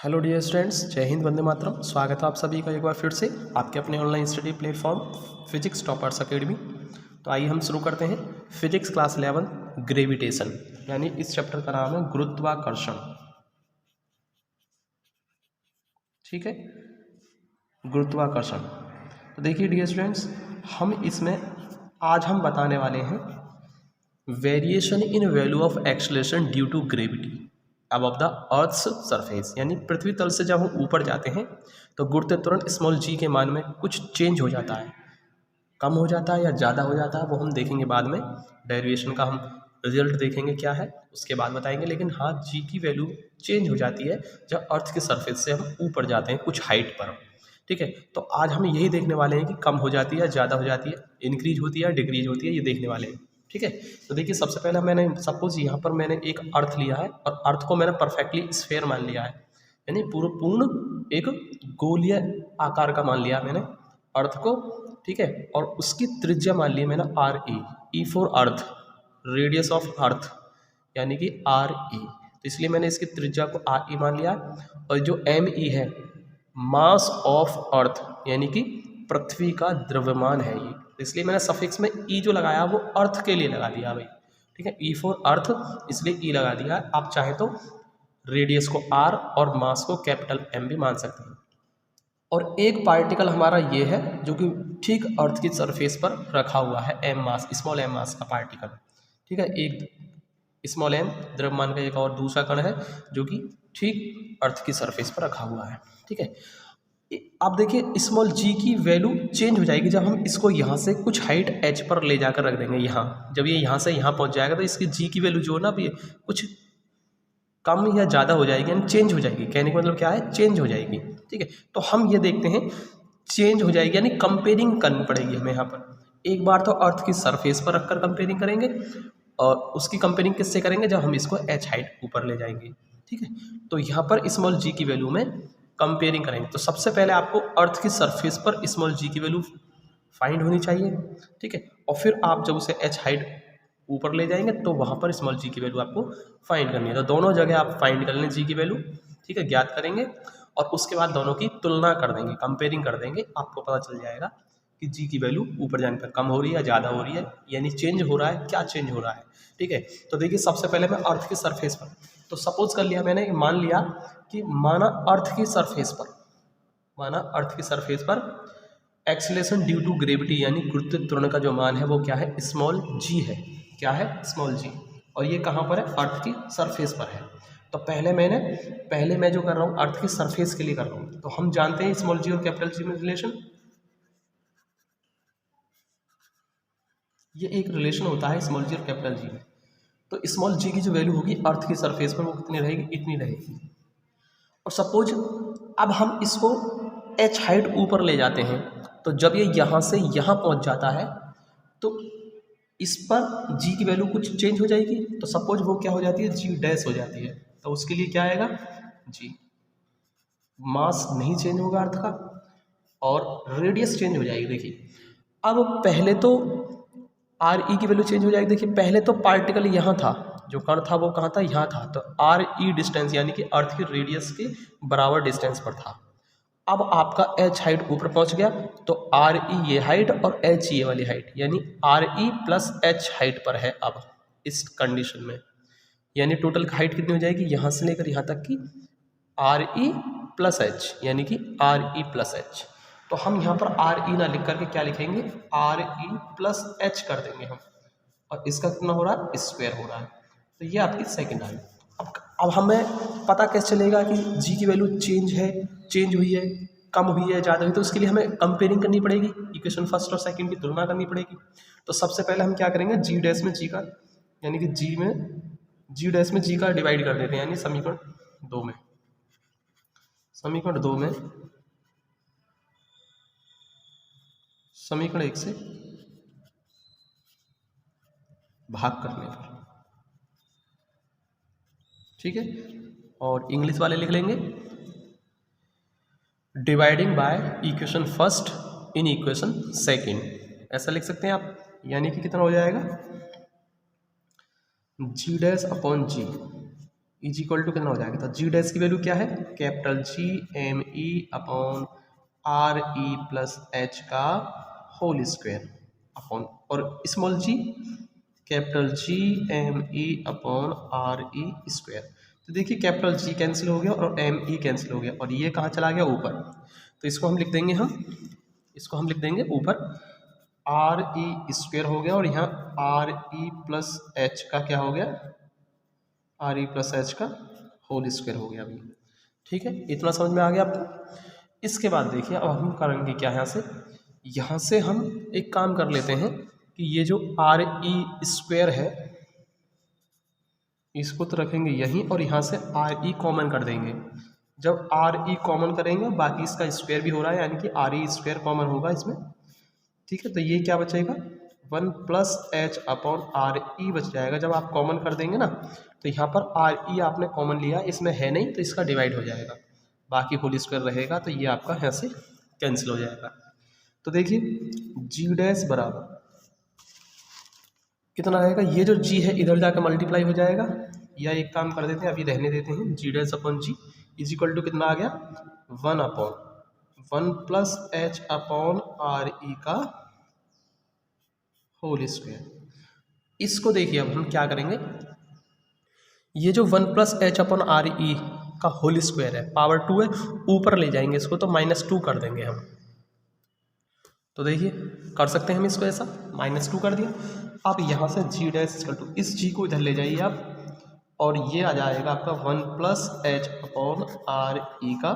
Hello dear students, जय हिंद, वंदे मातरम। स्वागत है आप सभी का एक बार फिर से आपके अपने online study platform physics toppers academy. तो आइए हम शुरू करते हैं फिजिक्स क्लास 11 ग्रेविटेशन, यानी इस चैप्टर का नाम है गुरुत्वाकर्षण। ठीक है, गुरुत्वाकर्षण। तो देखिए डियर स्टूडेंट्स, आज हम बताने वाले हैं variation in value of acceleration due to gravity above the earth's surface, यानी पृथ्वी तल से जब हम ऊपर जाते हैं तो गुरुत्वाकर्षण स्मॉल जी के मान में कुछ चेंज हो जाता है, कम हो जाता है या ज़्यादा हो जाता है, वो हम देखेंगे बाद में। डेरिवेशन का हम रिजल्ट देखेंगे क्या है, उसके बाद बताएंगे। लेकिन हाँ, जी की वैल्यू चेंज हो जाती है जब अर्थ के सरफेस से हम ऊपर जाते हैं कुछ हाइट पर। ठीक है, तो आज हम यही देखने वाले हैं कि कम हो जाती है, ज़्यादा हो जाती है, इंक्रीज होती है, डिक्रीज होती है, ये देखने वाले हैं। ठीक है, तो देखिए सबसे पहले मैंने सपोज यहाँ पर मैंने एक अर्थ लिया है और अर्थ को मैंने परफेक्टली स्फेयर मान लिया है, यानी पूर्ण एक गोलीय आकार का मान लिया मैंने अर्थ को। ठीक है, और उसकी त्रिज्या मान ली मैंने R E for earth, radius of earth यानी कि आर ई। तो इसलिए मैंने इसकी त्रिज्या को आर ई मान लिया। और जो एम ई है, मास ऑफ अर्थ यानी कि पृथ्वी का द्रव्यमान है ये, इसलिए मैंने सफिक्स में ई जो लगाया वो अर्थ के लिए लगा दिया भाई। ठीक है, ई फॉर अर्थ इसलिए ई लगा दिया। आप चाहे तो रेडियस को आर और मास को कैपिटल एम भी मान सकते हैं। और एक पार्टिकल हमारा ये है जो कि ठीक अर्थ की सरफेस पर रखा हुआ है, एम मास, स्मॉल एम मास का पार्टिकल। ठीक है, एक स्मॉल एम द्रव्यमान का एक और दूसरा कण है जो कि ठीक अर्थ की सरफेस पर रखा हुआ है। ठीक है, आप देखिए स्मॉल जी की वैल्यू चेंज हो जाएगी जब हम इसको यहाँ से कुछ हाइट एच पर ले जाकर रख देंगे। यहाँ जब ये यहाँ से यहाँ पहुँच जाएगा तो इसकी जी की वैल्यू जो है ना, अभी कुछ कम या ज़्यादा हो जाएगी, यानी चेंज हो जाएगी। कहने का मतलब क्या है, चेंज हो जाएगी। ठीक है, तो हम ये देखते हैं चेंज हो जाएगी, यानी कंपेयरिंग करनी पड़ेगी हमें यहाँ पर। एक बार तो अर्थ की सरफेस पर रखकर कंपेयरिंग करेंगे, और उसकी कंपेयरिंग किससे करेंगे, जब हम इसको एच हाइट ऊपर ले जाएंगे। ठीक है, तो यहाँ पर स्मॉल जी की वैल्यू में कंपेयरिंग करेंगे। तो सबसे पहले आपको अर्थ की सरफेस पर स्मॉल जी की वैल्यू फाइंड होनी चाहिए। ठीक है, और फिर आप जब उसे एच हाइट ऊपर ले जाएंगे तो वहाँ पर स्मॉल जी की वैल्यू आपको फाइंड करनी है। तो दोनों जगह आप फाइंड कर लें जी की वैल्यू। ठीक है, ज्ञात करेंगे और उसके बाद दोनों की तुलना कर देंगे, कंपेयरिंग कर देंगे। आपको पता चल जाएगा कि जी की वैल्यू ऊपर जाने पर कम हो रही है, ज़्यादा हो रही है, यानी चेंज हो रहा है, क्या चेंज हो रहा है। ठीक है, तो देखिए सबसे पहले मैं अर्थ की सरफेस पर, तो सपोज कर लिया मैंने, मान लिया कि माना अर्थ की सरफेस पर एक्सीलरेशन ड्यू टू ग्रेविटी यानी गुरुत्वाकर्षण का जो मान है वो क्या है, स्मॉल जी है। क्या है, स्मॉल जी। और ये कहाँ पर है, अर्थ की सरफेस पर है। तो पहले मैं जो कर रहा हूँ अर्थ की सरफेस के लिए कर रहा हूँ। तो हम जानते हैं स्मॉल जी और कैपिटल जी में रिलेशन, ये एक रिलेशन होता है स्मॉल जी और कैपिटल जी में। तो स्मॉल जी की जो वैल्यू होगी अर्थ की सरफेस पर वो कितनी रहेगी, इतनी रहेगी। और सपोज अब हम इसको एच हाइट ऊपर ले जाते हैं, तो जब ये यहाँ से यहाँ पहुँच जाता है तो इस पर जी की वैल्यू कुछ चेंज हो जाएगी। तो सपोज वो क्या हो जाती है, जी डैश हो जाती है। तो उसके लिए क्या आएगा, जी मास नहीं चेंज होगा अर्थ का, और रेडियस चेंज हो जाएगी। देखिए अब पहले तो आर ई की वैल्यू चेंज हो जाएगी। देखिए पहले तो पार्टिकल यहाँ था, जो कण था वो कहाँ था, यहाँ था। तो आर ई डिस्टेंस यानी कि अर्थ की रेडियस के बराबर डिस्टेंस पर था। अब आपका एच हाइट ऊपर पहुंच गया, तो आर ई ये हाइट और एच ये वाली हाइट, यानी are E plus H height पर है अब इस कंडीशन में। यानी टोटल हाइट कितनी हो जाएगी, यहाँ से लेकर यहाँ तक की आर ई प्लस एच, यानी कि आर ई प्लस एच। तो हम यहाँ पर आर ई ना लिख करके क्या लिखेंगे, आर ई प्लस एच कर देंगे हम। और इसका कितना हो रहा है, स्क्वायर हो रहा है। तो ये आपकी सेकेंड आई। अब हमें पता कैसे चलेगा कि जी की वैल्यू चेंज हुई है, कम हुई है, ज़्यादा हुई। तो उसके लिए हमें कंपेयरिंग करनी पड़ेगी, इक्वेशन फर्स्ट और सेकंड की तुलना करनी पड़ेगी। तो सबसे पहले हम क्या करेंगे, जी डैश में जी का, यानी कि जी डैश में जी का डिवाइड कर देते हैं, यानी समीकरण 2 में समीकरण 1 से भाग करने पर। ठीक है, और इंग्लिश वाले लिख लेंगे dividing by equation first in equation second, ऐसा लिख सकते हैं आप। यानी कि कितना हो जाएगा, g dash upon g is equal to कितना हो जाएगा, तो जी डैश की वैल्यू क्या है, capital G M E upon R E plus H का होल स्क्वायर अपॉन, और small g capital G M E upon R E square. तो देखिए कैपिटल जी कैंसिल हो गया और एम ई कैंसिल हो गया और ये कहाँ चला गया, ऊपर। तो इसको हम लिख देंगे ऊपर आर ई स्क्वायर हो गया और यहाँ आर ई प्लस एच का क्या हो गया, आर ई प्लस एच का होल स्क्वायर हो गया अभी। ठीक है, इतना समझ में आ गया आपको। इसके बाद देखिए अब हम करेंगे क्या, यहाँ से हम एक काम कर लेते हैं कि ये जो आर ई स्क्वायर है इसको तो रखेंगे यहीं और यहाँ से आर ई कॉमन कर देंगे। जब आर ई कॉमन करेंगे बाकी इसका स्क्वायर भी हो रहा है, यानी कि आर ई स्क्वायर कॉमन होगा इसमें। ठीक है, तो ये क्या बचेगा, 1 प्लस एच अपॉन आर ई बच जाएगा। जब आप कॉमन कर देंगे ना तो यहाँ पर आर ई आपने कॉमन लिया, इसमें है नहीं तो इसका डिवाइड हो जाएगा, बाकी होल स्क्वायर रहेगा तो ये आपका यहाँ से कैंसिल हो जाएगा। तो देखिए जी डैश बराबर कितना रहेगा, ये जो जी है इधर जाकर मल्टीप्लाई हो जाएगा, या एक काम कर देते हैं अभी रहने देते हैं, g dash upon g is equal to कितना आ गया, 1 upon 1 plus H upon R E का होल स्क्वायर। इसको देखिए अब हम क्या करेंगे, ये जो 1 plus H upon R E का होल स्क्वायर है पावर 2 है, ऊपर ले जाएंगे इसको तो -2 कर देंगे हम। तो देखिए कर सकते हैं हम इसको ऐसा, -2 कर दिया। अब यहाँ से जी डैश इक्वल टू इस जी को इधर ले जाइए आप और ये आ जाएगा आपका 1 plus H upon R E का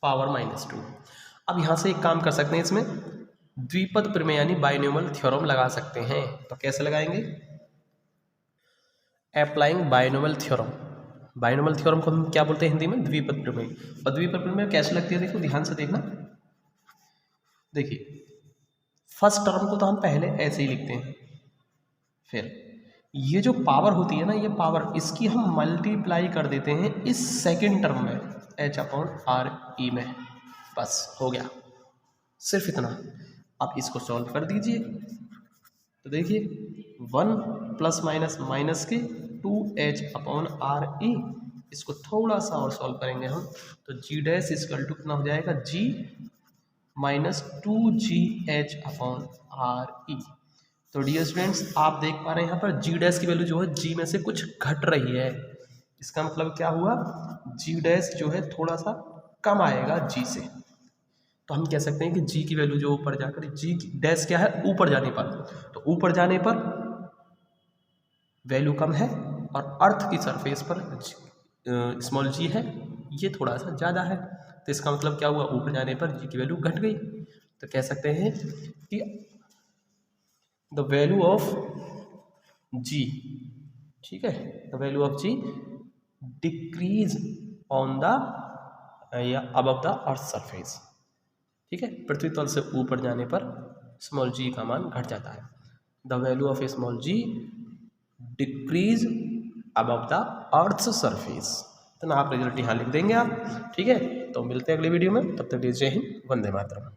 पावर -2। अब यहाँ से एक काम कर सकते हैं, इसमें द्विपद प्रमेय यानी बाइनोमियल थ्योरम लगा सकते हैं। तो कैसे लगाएंगे, applying binomial theorem. Binomial theorem को हम क्या बोलते हैं हिंदी में, द्विपद प्रमेय। और द्विपद प्रमेय कैसे लगती है, देखो ध्यान से देखना। देखिए फर्स्ट टर्म को तो हम पहले ऐसे ही लिखते हैं, फिर ये जो पावर होती है ना, ये पावर इसकी हम मल्टीप्लाई कर देते हैं इस सेकंड टर्म में एच अपॉन आर ई में, बस हो गया, सिर्फ इतना। आप इसको सॉल्व कर दीजिए तो देखिए 1 प्लस माइनस माइनस के 2h अपॉन आर ई, इसको थोड़ा सा और सॉल्व करेंगे हम तो जी डैश इक्वल टू कितना हो जाएगा, g minus 2gh upon R ई। तो डियर स्टूडेंट्स आप देख पा रहे हैं यहाँ पर जी डैश की वैल्यू जो है g में से कुछ घट रही है। इसका मतलब क्या हुआ, जी डैश जो है थोड़ा सा कम आएगा g से। तो हम कह सकते हैं कि g की वैल्यू जो ऊपर जाकर, g डैश क्या है ऊपर जाने पर, तो ऊपर जाने पर वैल्यू कम है और अर्थ की सरफेस पर स्मॉल g है ये थोड़ा सा ज़्यादा है। तो इसका मतलब क्या हुआ, ऊपर जाने पर g की वैल्यू घट गई। तो कह सकते हैं कि द वैल्यू ऑफ g, ठीक है, the value of g decrease on the या अबव द अर्थ सरफेस। ठीक है, पृथ्वी तल से ऊपर जाने पर स्मॉल g का मान घट जाता है। The value of small g decrease above the earth surface. इतना आप रिजल्ट यहाँ लिख देंगे आप। ठीक है, तो मिलते हैं अगले वीडियो में, तब तक जय हिंद, वंदे मातरम।